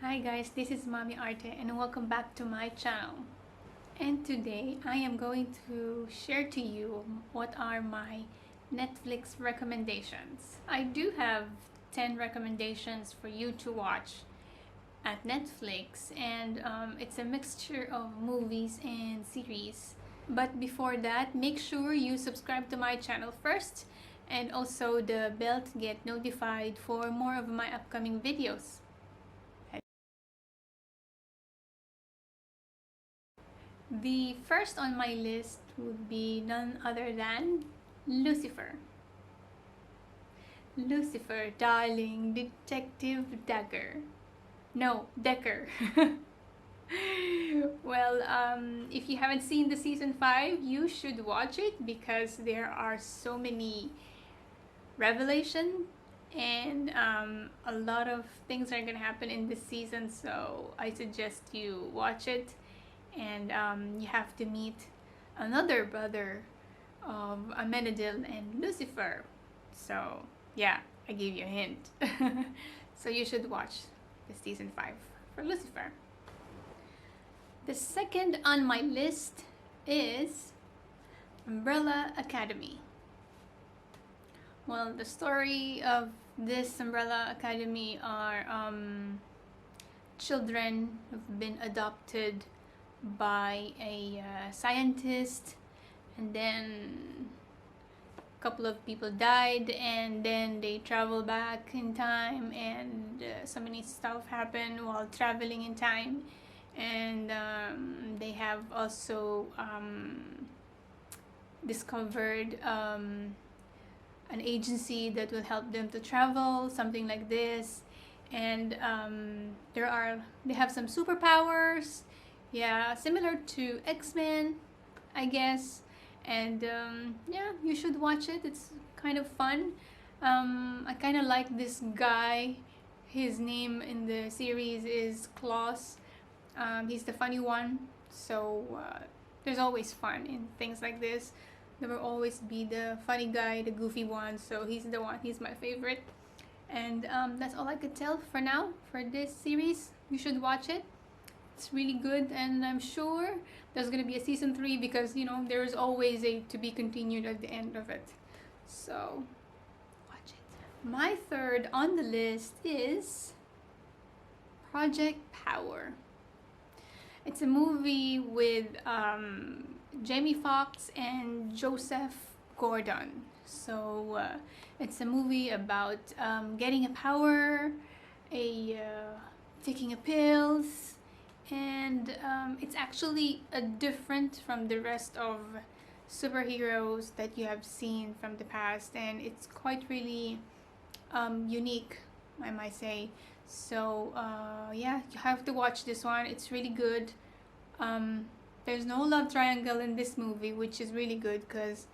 Hi guys, this is Mommy Arte and welcome back to my channel. And today I am going to share to you what are my Netflix recommendations. I do have 10 recommendations for you to watch at Netflix, and it's a mixture of movies and series. But before that, make sure you subscribe to my channel first and also the bell to get notified for more of my upcoming videos. The first on my list would be none other than Lucifer. Lucifer, darling Detective Dagger. No, Decker. Well, if you haven't seen the season 5, you should watch it because there are so many revelations and a lot of things are gonna happen in this season, so I suggest you watch it. And you have to meet another brother of Amenadil and Lucifer. So yeah, I gave you a hint. So you should watch the season 5 for Lucifer. The second on my list is Umbrella Academy. Well, the story of this Umbrella Academy are children who've been adopted by a scientist, and then a couple of people died, and then they travel back in time, and so many stuff happened while traveling in time, and they have also discovered an agency that will help them to travel, something like this, and they have some superpowers. Yeah, similar to X-Men, I guess. And yeah, you should watch it. It's kind of fun. I kind of like this guy. His name in the series is Klaus. He's the funny one. So there's always fun in things like this. There will always be the funny guy, the goofy one. So he's the one. He's my favorite. And that's all I could tell for now for this series. You should watch it. It's really good, and I'm sure there's gonna be a season 3 because, you know, there's always a to be continued at the end of it. So watch it. My third on the list is Project Power. It's a movie with Jamie Foxx and Joseph Gordon. So it's a movie about getting a power, taking a pills, and it's actually different from the rest of superheroes that you have seen from the past, and it's quite really unique, I might say. So yeah, you have to watch this one. It's really good. There's no love triangle in this movie, which is really good because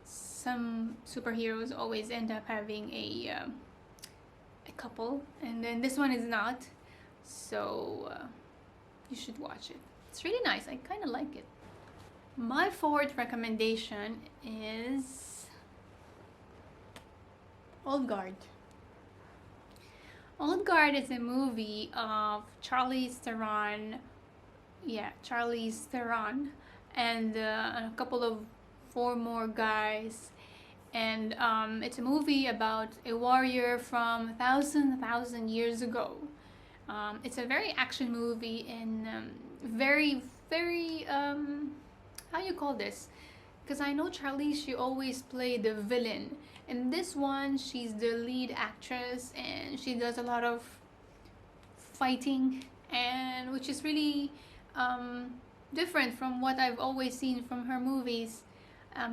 some superheroes always end up having a couple, and then this one is not. So you should watch it. It's really nice. I kind of like it. My fourth recommendation is Old Guard. Old Guard is a movie of Charlize Theron. Yeah, Charlize Theron and a couple of 4 more guys. And it's a movie about a warrior from thousand years ago. It's a very action movie and very how you call this? Because I know Charlize, she always played the villain. In this one, she's the lead actress and she does a lot of fighting, and which is really different from what I've always seen from her movies.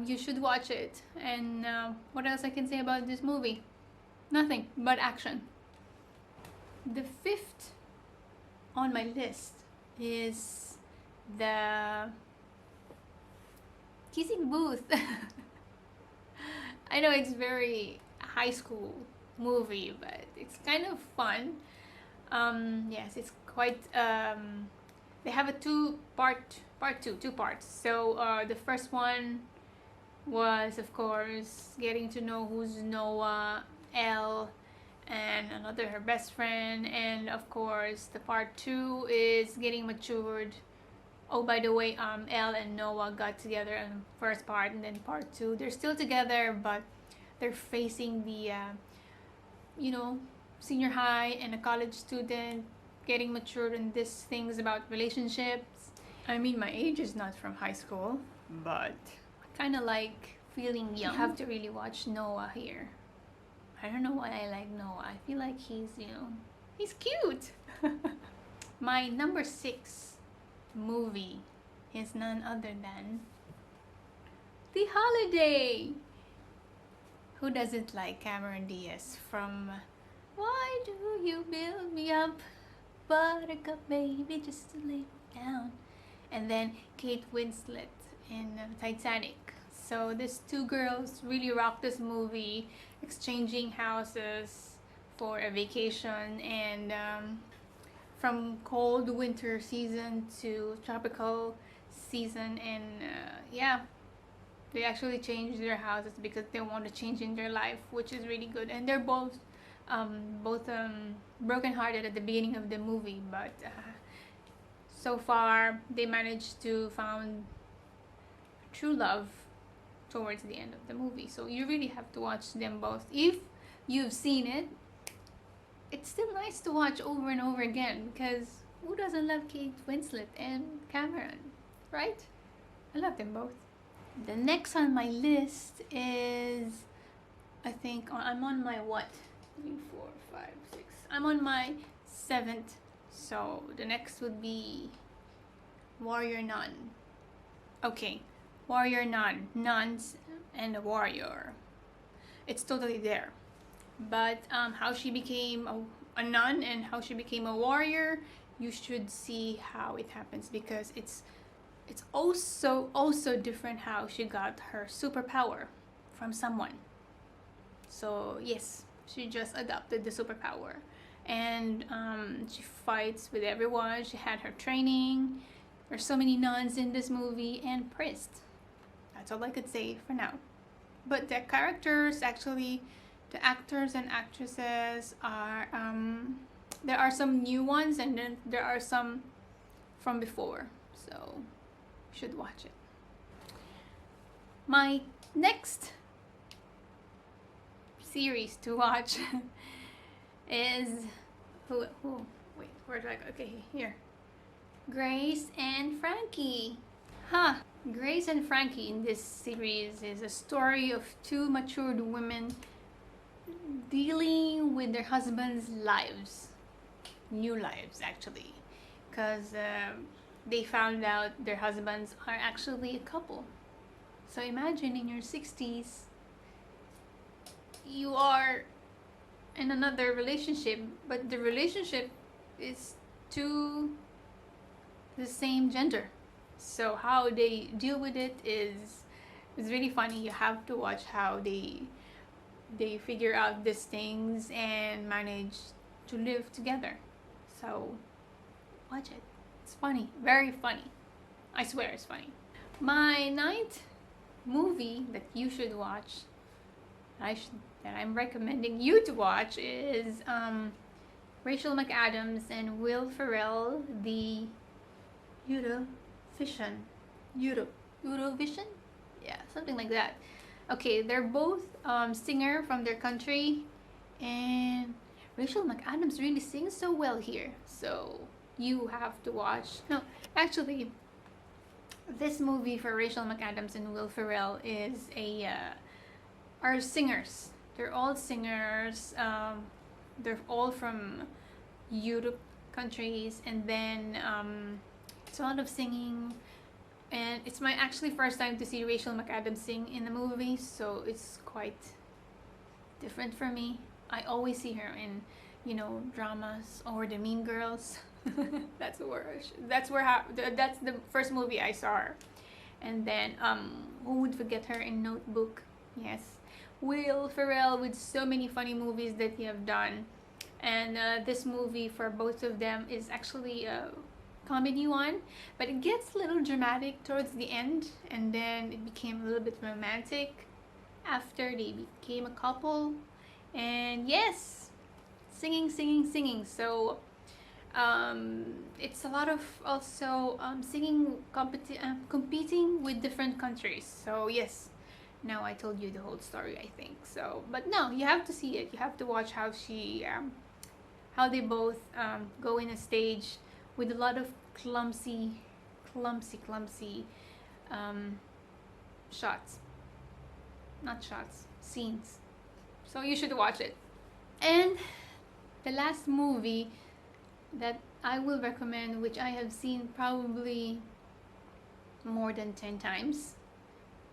You should watch it. And what else I can say about this movie? Nothing but action. The fifth on my list is the Teasing Booth. I know it's very high school movie, but it's kind of fun. Yes, it's quite. They have a two parts. So the first one was, of course, getting to know who's Noah, Elle, and another her best friend, and of course the part 2 is getting matured. Oh, by the way, Elle and Noah got together in the first part, and then part 2 they're still together, but they're facing the senior high and a college student, getting matured in these things about relationships. I mean, my age is not from high school, but I kind of like feeling young. You have to really watch Noah here. I don't know why I like Noah. I feel like he's cute. My number 6 movie is none other than The Holiday. Who doesn't like Cameron Diaz from Why Do You Build Me Up, Buttercup Baby, Just to Lay Me Down? And then Kate Winslet in Titanic. So these two girls really rock this movie, exchanging houses for a vacation, and from cold winter season to tropical season, and they actually changed their houses because they want to change in their life, which is really good. And they're both brokenhearted at the beginning of the movie, but so far they managed to found true love towards the end of the movie. So you really have to watch them both. If you've seen it, it's still nice to watch over and over again, because who doesn't love Kate Winslet and Cameron, right? I love them both. The next on my list is, I think I'm on my 3, 4, 5, 6. I'm on my 7th. So the next would be Warrior Nun. Okay, Warrior Nun, nuns and a warrior. It's totally there. But how she became a nun and how she became a warrior, you should see how it happens, because it's also different how she got her superpower from someone. So yes, she just adopted the superpower, and she fights with everyone. She had her training. There's so many nuns in this movie, and priests. That's all I could say for now. But the characters, actually, the actors and actresses are there are some new ones, and then there are some from before, so you should watch it. My next series to watch is wait, where do I go? Okay, here. Grace and Frankie. Grace and Frankie in this series is a story of two matured women dealing with their husbands' lives, new lives actually, because they found out their husbands are actually a couple. So imagine in your 60s, you are in another relationship, but the relationship is to the same gender. So how they deal with it is really funny. You have to watch how they figure out these things and manage to live together. So watch it. It's funny, very funny. I swear it's funny. My 9th movie that you should watch, that I'm recommending you to watch, is Rachel McAdams and Will Ferrell, the Eurovision? Yeah, something like that. Okay, they're both singer from their country, and Rachel McAdams really sings so well here, so you have to watch. No, actually, this movie for Rachel McAdams and Will Ferrell is are singers. They're all singers. They're all from Europe countries, and then it's a lot of singing. And it's my actually first time to see Rachel McAdams sing in the movie, so it's quite different for me. I always see her in, dramas or the Mean Girls. that's the first movie I saw her. And then who would forget her in Notebook? Yes, Will Ferrell, with so many funny movies that he have done. And this movie for both of them is actually a comedy one, but it gets a little dramatic towards the end, and then it became a little bit romantic after they became a couple. And yes, singing, singing, singing. So it's a lot of also singing competing with different countries. So yes, now I told you the whole story, I think. So, but no, you have to see it. You have to watch how how they both go in a stage with a lot of clumsy um, shots. Not shots, scenes. So you should watch it. And the last movie that I will recommend, which I have seen probably more than 10 times,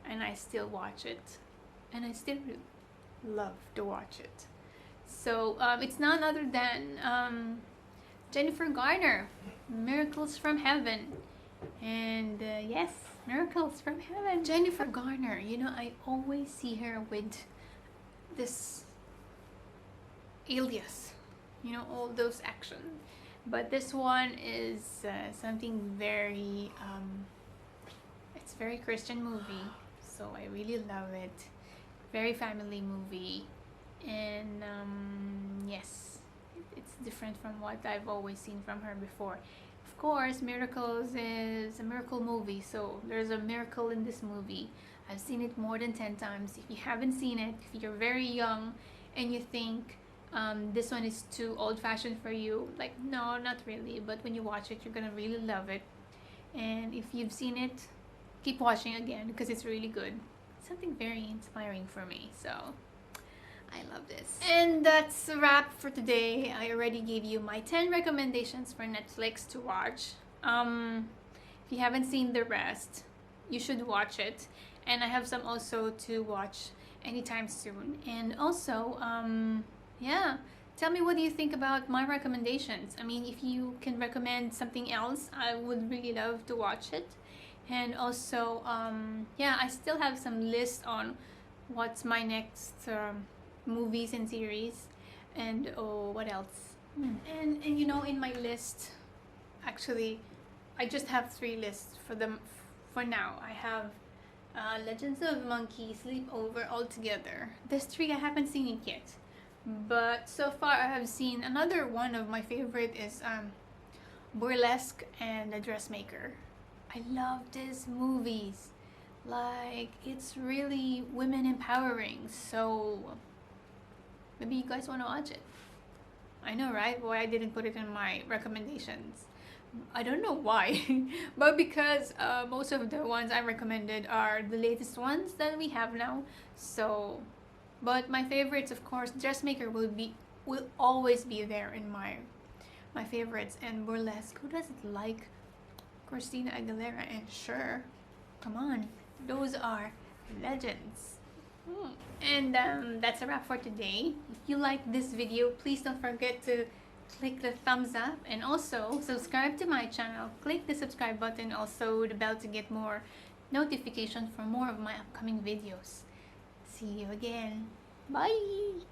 and I still watch it, and I still love to watch it. So it's none other than Jennifer Garner, Miracles from Heaven. And yes, Miracles from Heaven. Jennifer Garner, you know, I always see her with this alias, you know, all those action. But this one is something very, it's very Christian movie. So I really love it. Very family movie. And yes, it's different from what I've always seen from her before. Of course, Miracles is a miracle movie, so there's a miracle in this movie. I've seen it more than 10 times. If you haven't seen it, if you're very young and you think this one is too old-fashioned for you, like, no, not really, but when you watch it, you're gonna really love it. And if you've seen it, keep watching again because it's really good. Something very inspiring for me, so I love this. And that's a wrap for today. I already gave you my 10 recommendations for Netflix to watch. If you haven't seen the rest, you should watch it. And I have some also to watch anytime soon. And also, yeah, tell me what do you think about my recommendations. I mean, if you can recommend something else, I would really love to watch it. And also, yeah, I still have some lists on what's my next movies and series, and oh, what else? And you know, in my list, actually, I just have 3 lists for them for now. I have Legends of Monkey, Sleepover, All Together. There's 3 I haven't seen it yet, but so far I have seen another one of my favorite is Burlesque and The Dressmaker. I love these movies. Like, it's really women empowering, so maybe you guys want to watch it. I know, right? Why I didn't put it in my recommendations. I don't know why, but because most of the ones I recommended are the latest ones that we have now. So, but my favorites, of course, Dressmaker will always be there in my favorites, and Burlesque. Who doesn't like Christina Aguilera and Cher? Come on, those are legends. And that's a wrap for today. If you like this video, please don't forget to click the thumbs up and also subscribe to my channel. Click the subscribe button, also the bell to get more notifications for more of my upcoming videos. See you again. Bye!